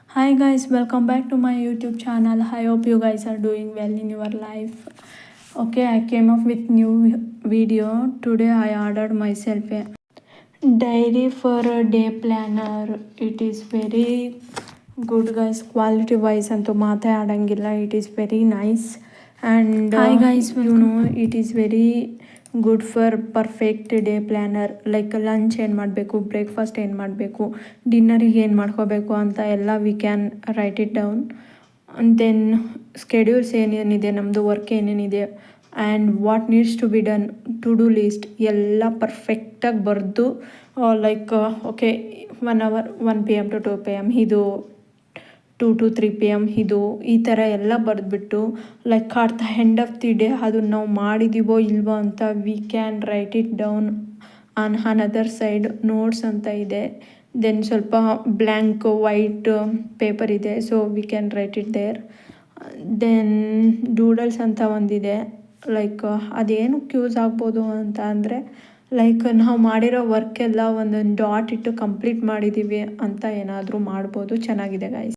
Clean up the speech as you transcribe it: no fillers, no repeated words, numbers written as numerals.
Hi guys, welcome back to my YouTube channel. I hope you guys are doing well in your life. Okay, I came up with new video. Today I ordered myself a diary for a day planner. It is very good guys, quality wise ಅಂತೂ ಮಾತೇ ಆಡಂಗಿಲ್ಲ. It is very nice and hi guys, it is very good for perfect day planar. Like lunch ಏನು ಮಾಡಬೇಕು, breakfast ಏನು ಮಾಡಬೇಕು, ಡಿನ್ನರಿಗೆ ಏನು ಮಾಡ್ಕೋಬೇಕು ಅಂತ ಎಲ್ಲ we can write it down. Then schedules ಏನೇನಿದೆ, ನಮ್ಮದು ವರ್ಕ್ ಏನೇನಿದೆ and what needs to be done, to do list ಎಲ್ಲ ಪರ್ಫೆಕ್ಟಾಗಿ ಬರೆದು like okay 1 hour 1 PM to 2 PM ಇದು 2 to 3 PM ಇದು ಈ ಥರ ಎಲ್ಲ ಬರೆದ್ಬಿಟ್ಟು like at the end of the day ಅದನ್ನು ನಾವು ಮಾಡಿದ್ದೀವೋ ಇಲ್ವೋ ಅಂತ we can write it down on another side. Notes ಅಂತ ಇದೆ, ದೆನ್ ಸ್ವಲ್ಪ ಬ್ಲ್ಯಾಂಕ್ ವೈಟ್ ಪೇಪರ್ ಇದೆ, so we can write it there. Then doodles ಅಂತ ಒಂದಿದೆ, ಲೈಕ್ ಅದೇನಕ್ಕೆ ಯೂಸ್ ಆಗ್ಬೋದು ಅಂತ ಅಂದರೆ ಲೈಕ್ ನಾವು ಮಾಡಿರೋ ವರ್ಕೆಲ್ಲ ಒಂದೊಂದು ಡಾಟ್ ಇಟ್ಟು ಕಂಪ್ಲೀಟ್ ಮಾಡಿದ್ದೀವಿ ಅಂತ ಏನಾದರೂ ಮಾಡ್ಬೋದು. ಚೆನ್ನಾಗಿದೆ ಗಾಯ್ಸ್.